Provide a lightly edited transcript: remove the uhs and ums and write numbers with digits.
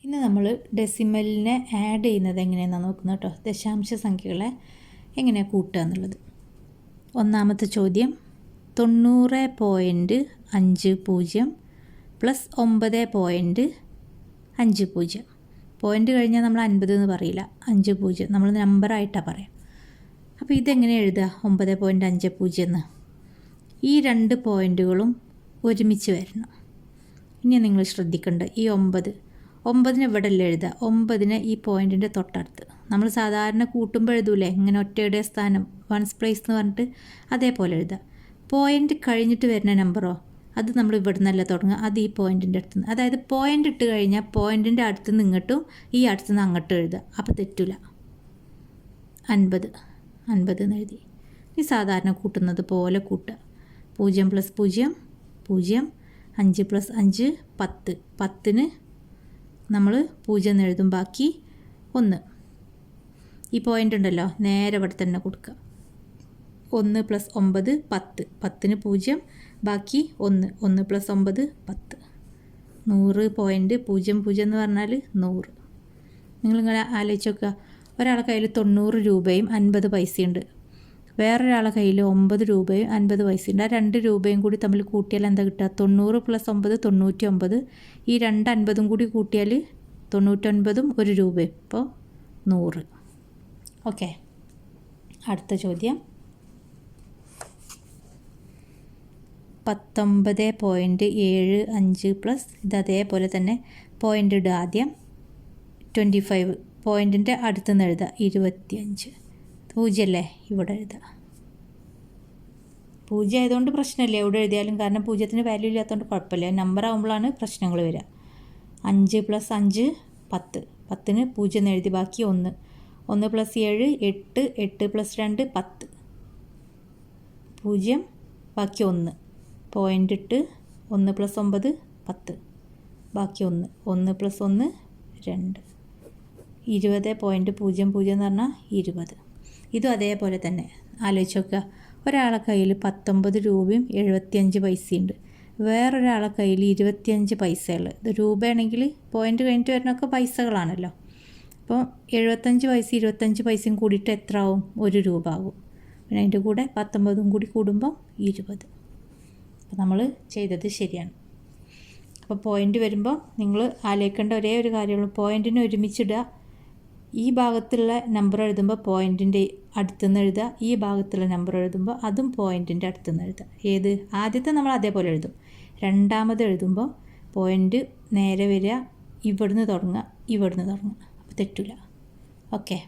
ഇന്ന് നമ്മൾ ഡെസിമലിനെ ആഡ് ചെയ്യുന്നത് എങ്ങനെയാണെന്ന് നോക്കുന്നത് കേട്ടോ. ദശാംശ സംഖ്യകളെ എങ്ങനെയാണ് കൂട്ടുക എന്നുള്ളത്. ഒന്നാമത്തെ ചോദ്യം 90.50 പ്ലസ് 9.50. പോയിൻ്റ് കഴിഞ്ഞാൽ നമ്മൾ 50 എന്ന് പറയില്ല, 50 നമ്മൾ നമ്പറായിട്ടാണ് പറയാം. അപ്പോൾ ഇതെങ്ങനെ എഴുതുക 9.50 എന്ന്? ഈ രണ്ട് പോയിൻറ്റുകളും ഒരുമിച്ച് വരണം. ഇനി നിങ്ങൾ ശ്രദ്ധിക്കേണ്ട ഈ 9 ഇവിടെ അല്ലേ എഴുതുക, 9 ഈ പോയിൻറ്റിൻ്റെ തൊട്ടടുത്ത്. നമ്മൾ സാധാരണ കൂട്ടുമ്പോൾ എഴുതൂലേ ഇങ്ങനെ ഒറ്റയുടെ സ്ഥാനം വൺസ് പ്ലേസ് എന്ന് പറഞ്ഞിട്ട്, അതേപോലെ എഴുതുക. പോയിൻ്റ് കഴിഞ്ഞിട്ട് വരുന്ന നമ്പറോ അത് നമ്മൾ ഇവിടെ നിന്നല്ല തുടങ്ങുക, അത് ഈ പോയിൻറ്റിൻ്റെ അടുത്ത് നിന്ന്. അതായത് പോയിൻ്റ് ഇട്ട് കഴിഞ്ഞാൽ പോയിൻറ്റിൻ്റെ അടുത്ത് നിന്ന് ഇങ്ങോട്ടും ഈ അടുത്ത് നിന്ന് അങ്ങോട്ടും എഴുതുക, അപ്പോൾ തെറ്റില്ല. 50 എന്ന് എഴുതി. ഈ സാധാരണ കൂട്ടുന്നത് പോലെ കൂട്ടുക. 0 + 0 0, 5 + 5 10. 10 നമ്മൾ 0 എന്ന് എഴുതും, ബാക്കി 1. ഈ പോയിൻ്റ് ഉണ്ടല്ലോ നേരെ ഇവിടെ തന്നെ കൊടുക്കുക. 1 + 9 10. 10 0, ബാക്കി 1. 1 + 9 10. 100.00 എന്ന് പറഞ്ഞാൽ 100. നിങ്ങളിങ്ങനെ ആലോചിച്ച് നോക്കുക, ഒരാളുടെ കയ്യിൽ 90 രൂപയും 50 പൈസയുണ്ട്, വേറൊരാളുടെ കയ്യിൽ 9 രൂപയും 50 പൈസയുണ്ട്. ആ 2 രൂപയും കൂടി തമ്മിൽ കൂട്ടിയാൽ എന്താ കിട്ടുക? 90 + 9 99. ഈ 2 50 കൂടി കൂട്ടിയാൽ 99 1 രൂപയും, ഇപ്പോൾ 100. ഓക്കെ, അടുത്ത ചോദ്യം 19.75 പ്ലസ് ഇത് അതേപോലെ തന്നെ പോയിൻ്റ് ഇടുക. ആദ്യം 25 പോയിൻറ്റിൻ്റെ അടുത്ത് നിന്ന് എഴുതുക. 25 0 അല്ലേ ഇവിടെ എഴുതുക. 0 ആയതുകൊണ്ട് പ്രശ്നമില്ല എവിടെ എഴുതിയാലും, കാരണം 0ന് വാല്യൂ ഇല്ലാത്തതുകൊണ്ട് കുഴപ്പമില്ല. നമ്പർ ആകുമ്പോഴാണ് പ്രശ്നങ്ങൾ വരിക. 5 + 5 10. 10 0 എന്ന് എഴുതി, ബാക്കി 1. 1 + 7 8. 8 + 2 10. 0 ബാക്കി 1. പോയിൻ്റ് ഇട്ട് 1 + 9 10, ബാക്കി 1. 1 + 1 2. 20.00 എന്ന് പറഞ്ഞാൽ 20. ഇതും അതേപോലെ തന്നെ ആലോചിച്ച് നോക്കുക. ഒരാളെ കയ്യിൽ 19 രൂപയും 75 പൈസയുണ്ട്, വേറൊരാളെ കയ്യിൽ 25 പൈസയുള്ളത്. ഇത് രൂപയാണെങ്കിൽ പോയിൻ്റ് കഴിഞ്ഞിട്ട് വരുന്നൊക്കെ പൈസകളാണല്ലോ. അപ്പോൾ 75 പൈസ 25 പൈസയും കൂടിയിട്ട് എത്ര ആവും? 1 രൂപ ആകും. പിന്നെ അതിൻ്റെ കൂടെ 19 കൂടി കൂടുമ്പോൾ 20. അപ്പോൾ നമ്മൾ ചെയ്തത് ശരിയാണ്. അപ്പോൾ പോയിൻ്റ് വരുമ്പോൾ നിങ്ങൾ ആലോചിക്കേണ്ട ഒരേ ഒരു കാര്യമുള്ളൂ, പോയിൻറ്റിനെ ഒരുമിച്ചിടുക. ഈ ഭാഗത്തുള്ള നമ്പർ എഴുതുമ്പോൾ പോയിൻറ്റിൻ്റെ അടുത്തുനിന്ന് എഴുതുക, ഈ ഭാഗത്തുള്ള നമ്പർ എഴുതുമ്പോൾ അതും പോയിൻറ്റിൻ്റെ അടുത്തുനിന്ന് എഴുതുക. ഏത് ആദ്യത്തെ നമ്മൾ അതേപോലെ എഴുതും, രണ്ടാമത് എഴുതുമ്പോൾ പോയിൻ്റ് നേരെ വരിക, ഇവിടുന്ന് തുടങ്ങുക, അപ്പോൾ തെറ്റില്ല. ഓക്കെ.